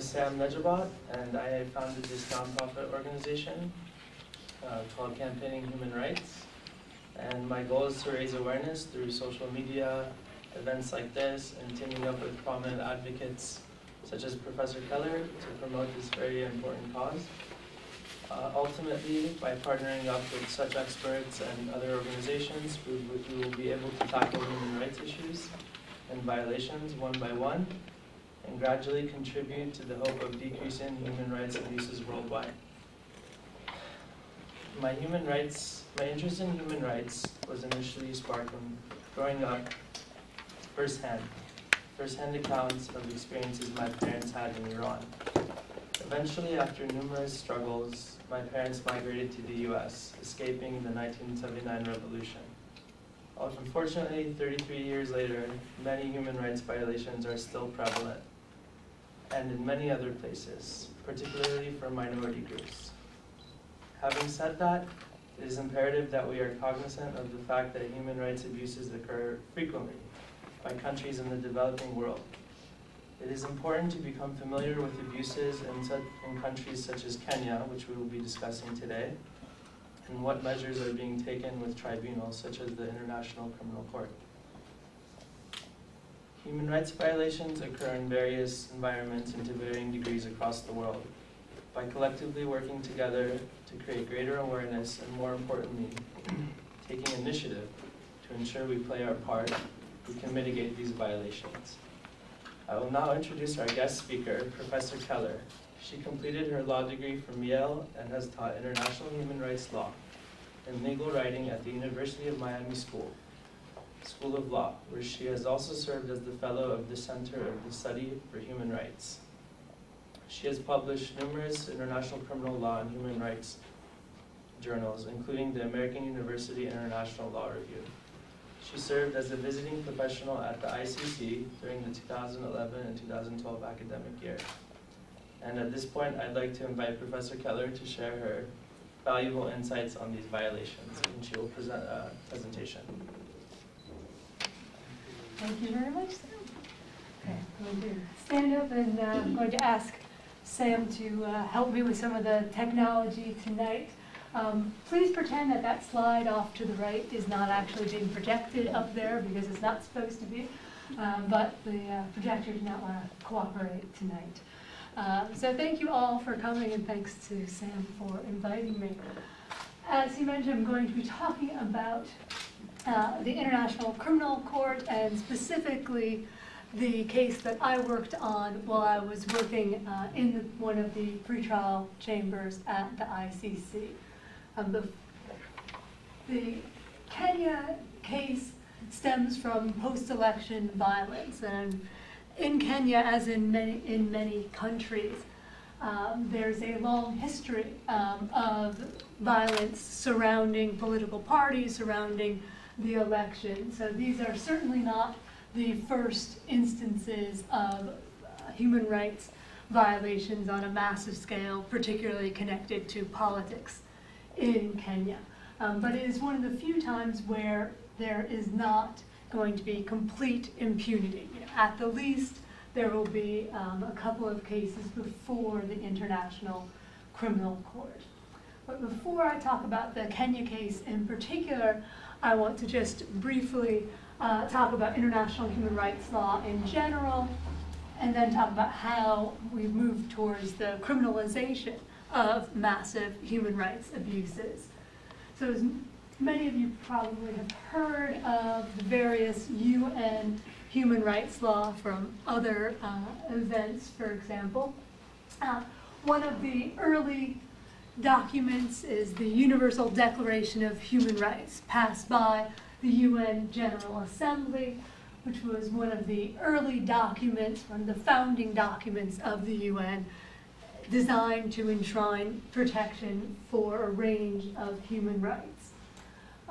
is Sam Nejabat, and I founded this nonprofit organization called Campaigning Human Rights. And my goal is to raise awareness through social media, events like this, and teaming up with prominent advocates such as Professor Keller to promote this very important cause. Ultimately, by partnering up with such experts and other organizations, we will be able to tackle human rights issues and violations one by one, and gradually contribute to the hope of decreasing human rights abuses worldwide. My interest in human rights was initially sparked from growing up firsthand accounts of experiences my parents had in Iran. Eventually, after numerous struggles, my parents migrated to the US, escaping the 1979 revolution. Unfortunately, 33 years later, many human rights violations are still prevalent, and in many other places, particularly for minority groups. Having said that, it is imperative that we are cognizant of the fact that human rights abuses occur frequently by countries in the developing world. It is important to become familiar with abuses in countries such as Kenya, which we will be discussing today, and what measures are being taken with tribunals such as the International Criminal Court. Human rights violations occur in various environments and to varying degrees across the world. By collectively working together to create greater awareness and, more importantly, taking initiative to ensure we play our part, we can mitigate these violations. I will now introduce our guest speaker, Professor Keller. She completed her law degree from Yale and has taught international human rights law and legal writing at the University of Miami School of Law, where she has also served as the fellow of the Center of the Study for Human Rights. She has published numerous international criminal law and human rights journals, including the American University International Law Review. She served as a visiting professional at the ICC during the 2011 and 2012 academic year. And at this point, I'd like to invite Professor Keller to share her valuable insights on these violations, and she will present a presentation. Thank you very much, Sam. Okay, I'm going to stand up and I'm going to ask Sam to help me with some of the technology tonight. Please pretend that that slide off to the right is not actually being projected up there because it's not supposed to be, but the projector did not want to cooperate tonight. So thank you all for coming, and thanks to Sam for inviting me. As he mentioned, I'm going to be talking about the International Criminal Court, and specifically the case that I worked on while I was working in one of the pretrial chambers at the ICC. The Kenya case stems from post-election violence, and in Kenya, as in many countries, there's a long history of violence surrounding political parties, surrounding the election. So these are certainly not the first instances of human rights violations on a massive scale, particularly connected to politics in Kenya. But it is one of the few times where there is not going to be complete impunity. At the least, there will be a couple of cases before the International Criminal Court. But before I talk about the Kenya case in particular, I want to just briefly talk about international human rights law in general, and then talk about how we've moved towards the criminalization of massive human rights abuses. So as many of you probably have heard of the various UN human rights law from other events, for example. One of the early documents is the Universal Declaration of Human Rights, passed by the UN General Assembly, which was one of the early documents, one of the founding documents of the UN, designed to enshrine protection for a range of human rights.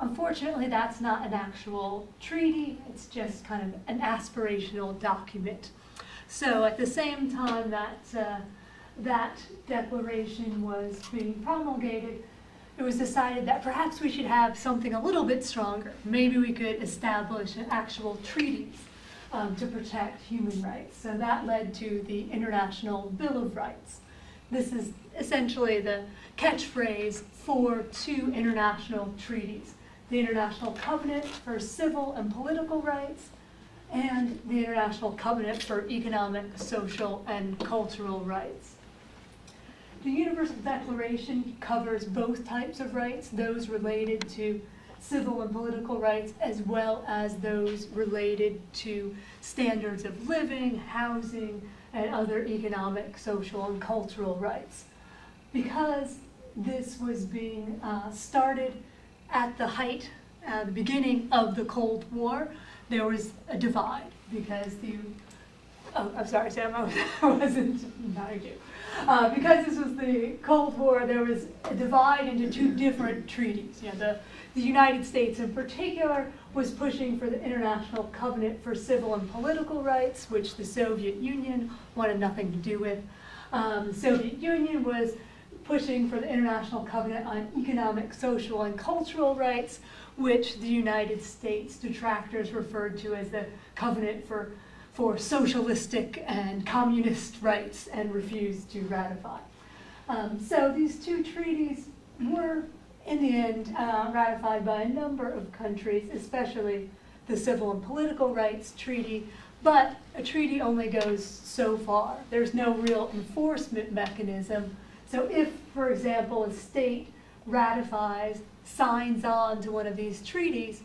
Unfortunately, that's not an actual treaty, it's just kind of an aspirational document. So at the same time that that declaration was being promulgated, it was decided that perhaps we should have something a little bit stronger. Maybe we could establish an actual treaties to protect human rights. So that led to the International Bill of Rights. This is essentially the catchphrase for two international treaties: the International Covenant for Civil and Political Rights and the International Covenant for Economic, Social, and Cultural Rights. The Universal Declaration covers both types of rights, those related to civil and political rights, as well as those related to standards of living, housing, and other economic, social, and cultural rights. Because this was being started at the height, the beginning of the Cold War, there was a divide because I'm sorry, Sam, I wasn't nodding you. Because this was the Cold War, there was a divide into two different treaties. You know, the United States in particular was pushing for the International Covenant for Civil and Political Rights, which the Soviet Union wanted nothing to do with. The Soviet Union was pushing for the International Covenant on Economic, Social, and Cultural Rights, which the United States detractors referred to as the Covenant for socialistic and communist rights, and refused to ratify. So these two treaties were, in the end, ratified by a number of countries, especially the Civil and Political Rights Treaty, but a treaty only goes so far. There's no real enforcement mechanism. So if, for example, a state ratifies, signs on to one of these treaties,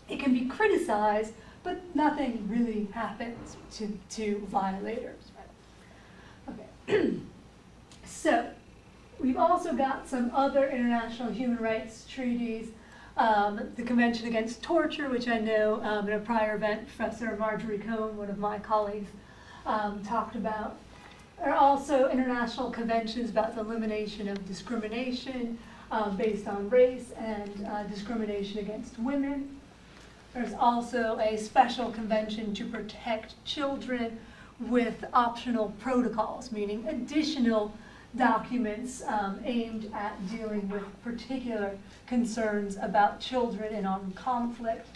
it can be criticized, but nothing really happens to violators. Okay. So we've also got some other international human rights treaties. The Convention Against Torture, which I know in a prior event, Professor Marjorie Cohn, one of my colleagues, talked about. There are also international conventions about the elimination of discrimination based on race and discrimination against women. There's also a special convention to protect children with optional protocols, meaning additional documents aimed at dealing with particular concerns about children in armed conflict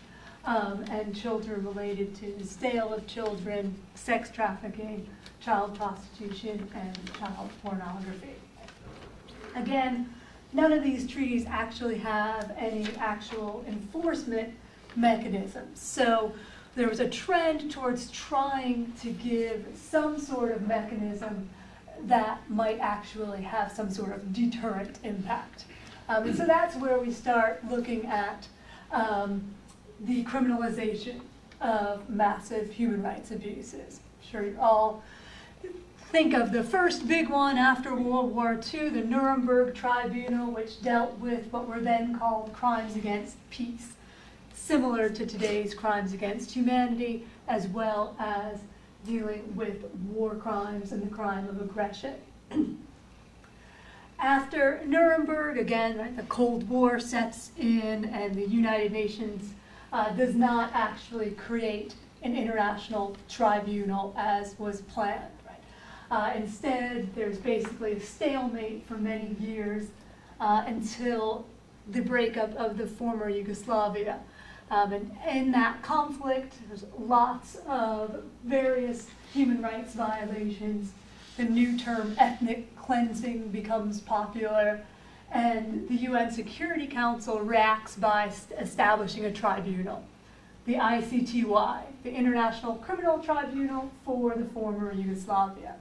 and children related to the sale of children, sex trafficking, child prostitution, and child pornography. Again, none of these treaties actually have any actual enforcement mechanisms. So there was a trend towards trying to give some sort of mechanism that might actually have some sort of deterrent impact. And so that's where we start looking at the criminalization of massive human rights abuses. I'm sure you all think of the first big one after World War II, the Nuremberg Tribunal, which dealt with what were then called crimes against peace, similar to today's crimes against humanity, as well as dealing with war crimes and the crime of aggression. After Nuremberg, again, right, the Cold War sets in, and the United Nations does not actually create an international tribunal as was planned. Right? Instead, there's basically a stalemate for many years until the breakup of the former Yugoslavia. And in that conflict, there's lots of various human rights violations. The new term ethnic cleansing becomes popular, and the UN Security Council reacts by establishing a tribunal, the ICTY, the International Criminal Tribunal for the former Yugoslavia.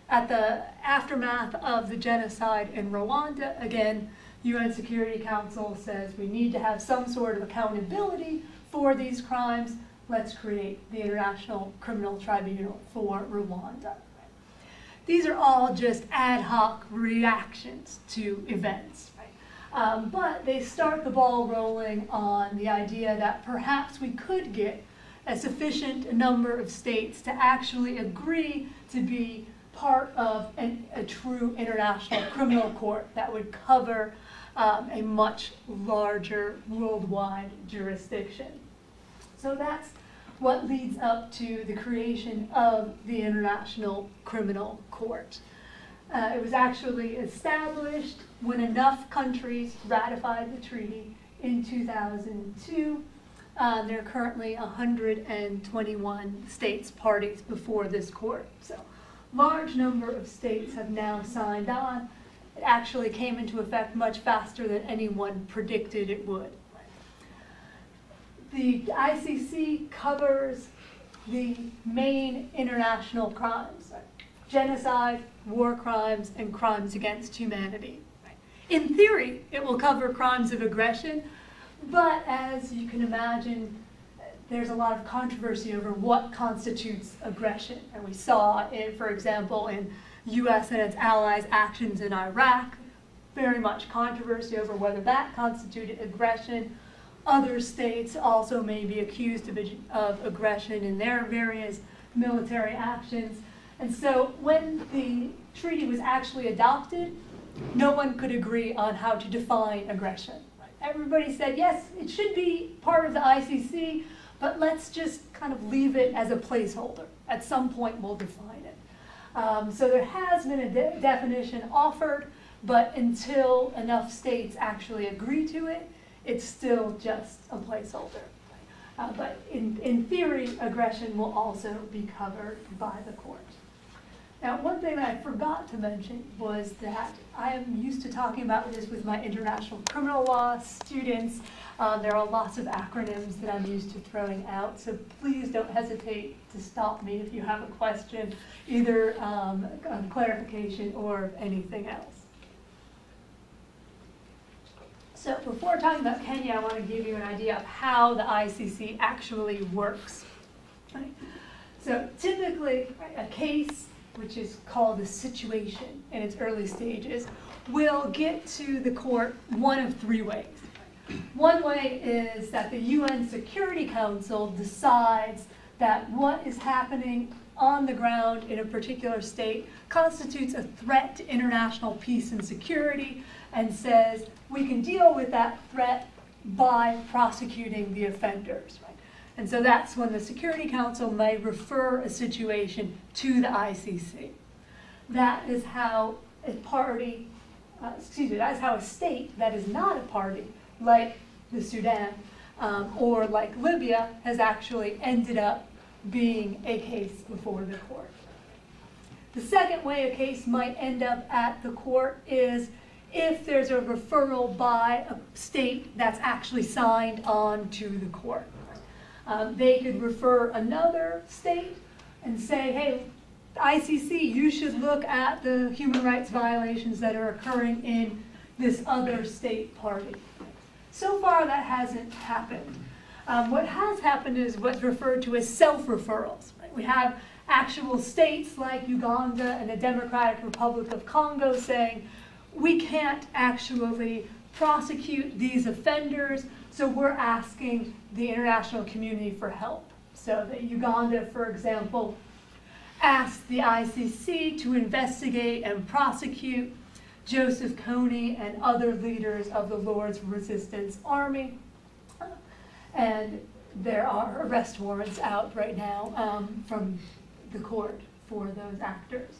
At the aftermath of the genocide in Rwanda, again, UN Security Council says we need to have some sort of accountability for these crimes. Let's create the International Criminal Tribunal for Rwanda. These are all just ad hoc reactions to events. Right? But they start the ball rolling on the idea that perhaps we could get a sufficient number of states to actually agree to be part of a true international criminal court that would cover a much larger worldwide jurisdiction. So that's what leads up to the creation of the International Criminal Court. It was actually established when enough countries ratified the treaty in 2002 There are currently 121 states parties before this court. So, large number of states have now signed on. It actually came into effect much faster than anyone predicted it would. The ICC covers the main international crimes: genocide, war crimes, and crimes against humanity. In theory, it will cover crimes of aggression, but as you can imagine, there's a lot of controversy over what constitutes aggression. And we saw it, for example, in U.S. and its allies' actions in Iraq, very much controversy over whether that constituted aggression. Other states also may be accused of aggression in their various military actions. And so when the treaty was actually adopted, no one could agree on how to define aggression. Everybody said, yes, it should be part of the ICC, but let's just kind of leave it as a placeholder. At some point, we'll define it. So there has been a definition offered, but until enough states actually agree to it, it's still just a placeholder. But in theory, aggression will also be covered by the court. Now, one thing that I forgot to mention was that I am used to talking about this with my international criminal law students. There are lots of acronyms that I'm used to throwing out, so please don't hesitate to stop me if you have a question, either clarification or anything else. So before talking about Kenya, I want to give you an idea of how the ICC actually works. Right? So typically, a case, which is called a situation in its early stages, will get to the court one of three ways. One way is that the UN Security Council decides that what is happening on the ground in a particular state constitutes a threat to international peace and security, and says we can deal with that threat by prosecuting the offenders. Right? And so that's when the Security Council may refer a situation to the ICC. That is how a party, that's how a state that is not a party, like the Sudan or like Libya, has actually ended up being a case before the court. The second way a case might end up at the court is if there's a referral by a state that's actually signed on to the court. They could refer another state and say, hey, ICC, you should look at the human rights violations that are occurring in this other state party. So far, that hasn't happened. What has happened is what's referred to as self-referrals. Right? We have actual states like Uganda and the Democratic Republic of Congo saying, we can't actually prosecute these offenders, so we're asking the international community for help. So that Uganda, for example, asked the ICC to investigate and prosecute Joseph Kony and other leaders of the Lord's Resistance Army. And there are arrest warrants out right now from the court for those actors.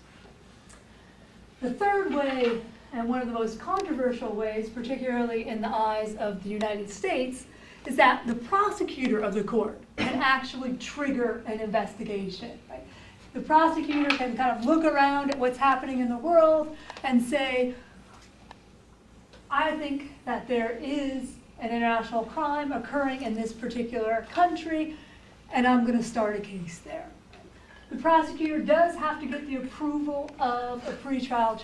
The third way, and one of the most controversial ways, particularly in the eyes of the United States, is that the prosecutor of the court can actually trigger an investigation. Right? The prosecutor can kind of look around at what's happening in the world and say, I think that there is an international crime occurring in this particular country, and I'm going to start a case there. The prosecutor does have to get the approval of a pretrial